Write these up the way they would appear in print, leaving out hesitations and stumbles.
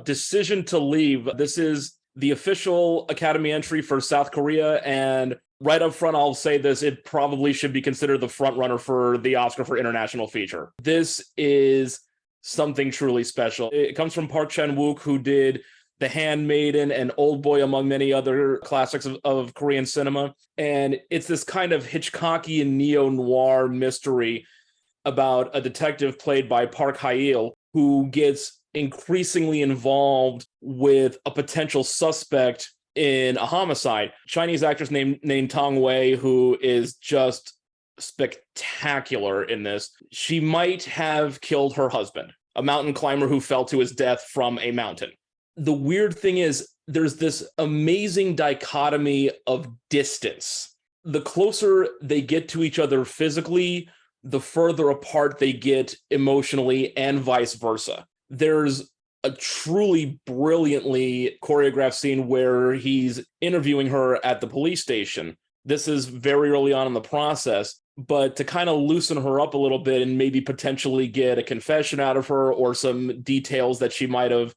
Decision to Leave. This is the official Academy entry for South Korea, and right up front, I'll say this, it probably should be considered the front runner for the Oscar for International Feature. This is something truly special. It comes from Park Chan-wook, who did The Handmaiden and Old Boy, among many other classics of Korean cinema. And it's this kind of Hitchcockian neo-noir mystery about a detective played by Park Hae-il who gets increasingly involved with a potential suspect in a homicide. Chinese actress named Tong Wei, who is just spectacular in this. She might have killed her husband, a mountain climber who fell to his death from a mountain. The weird thing is there's this amazing dichotomy of distance. The closer they get to each other physically, the further apart they get emotionally, and vice versa. There's a truly brilliantly choreographed scene where he's interviewing her at the police station. This is very early on in the process, but to kind of loosen her up a little bit and maybe potentially get a confession out of her or some details that she might have,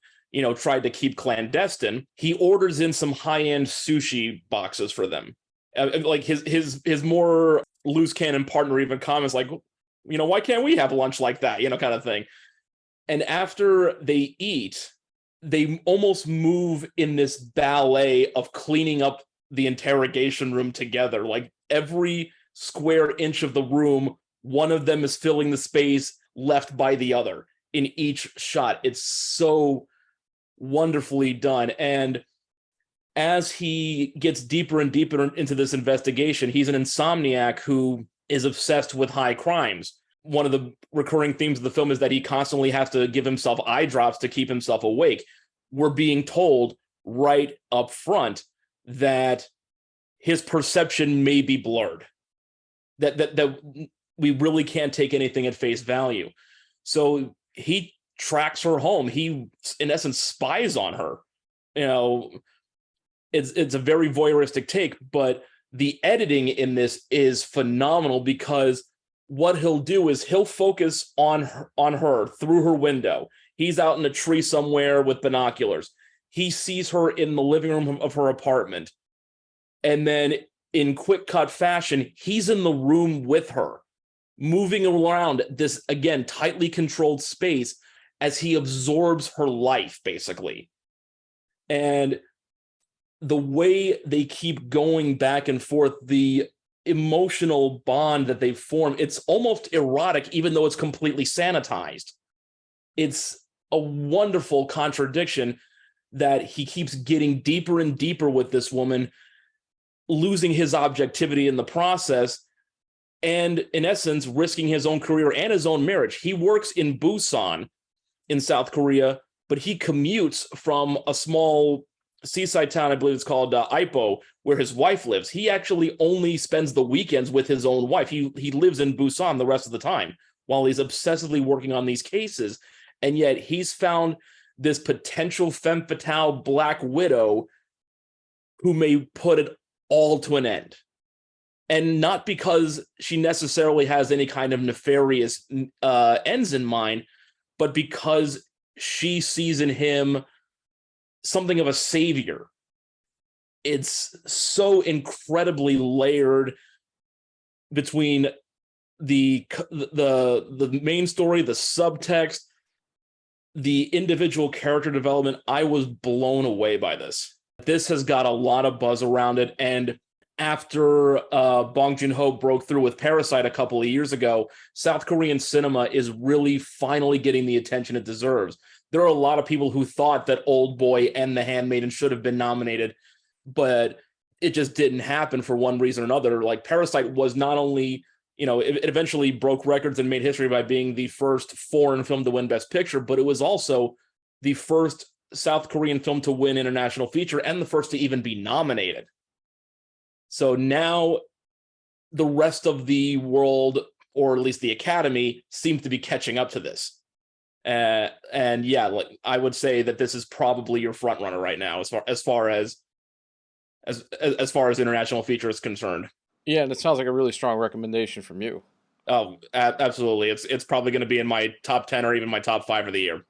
tried to keep clandestine, he orders in some high-end sushi boxes for them. Like his more loose cannon partner even comments like, why can't we have lunch like that, kind of thing. And after they eat, they almost move in this ballet of cleaning up the interrogation room together. Like every square inch of the room, one of them is filling the space left by the other in each shot. It's so wonderfully done. And as he gets deeper and deeper into this investigation, he's an insomniac who is obsessed with high crimes. One of the recurring themes of the film is that he constantly has to give himself eye drops to keep himself awake. We're being told right up front that his perception may be blurred, that we really can't take anything at face value. So he tracks her home. He, in essence, spies on her. It's a very voyeuristic take, but the editing in this is phenomenal because what he'll do is he'll focus on her through her window. He's out in a tree somewhere with binoculars. He sees her in the living room of her apartment. And then in quick cut fashion, he's in the room with her, moving around this, again, tightly controlled space as he absorbs her life, basically. And the way they keep going back and forth, the emotional bond that they form, it's almost erotic, even though it's completely sanitized. It's a wonderful contradiction that he keeps getting deeper and deeper with this woman, losing his objectivity in the process, and in essence, risking his own career and his own marriage. He works in Busan in South Korea, but he commutes from a small seaside town, I believe it's called Ipoh, where his wife lives. He actually only spends the weekends with his own wife. He lives in Busan the rest of the time while he's obsessively working on these cases. And yet he's found this potential femme fatale Black Widow who may put it all to an end. And not because she necessarily has any kind of nefarious ends in mind, but because she sees in him something of a savior. It's so incredibly layered between the main story, the subtext, the individual character development. I was blown away by this. This has got a lot of buzz around it, and after Bong Joon-ho broke through with Parasite a couple of years ago, South Korean cinema is really finally getting the attention it deserves. There are a lot of people who thought that Old Boy and The Handmaiden should have been nominated, but it just didn't happen for one reason or another. Like Parasite was not only, it eventually broke records and made history by being the first foreign film to win Best Picture, but it was also the first South Korean film to win International Feature and the first to even be nominated. So now the rest of the world, or at least the Academy, seems to be catching up to this. And yeah, like I would say that this is probably your front runner right now, as far as international feature is concerned. Yeah, and it sounds like a really strong recommendation from you. Oh, absolutely. It's probably going to be in my top 10 or even my top 5 of the year.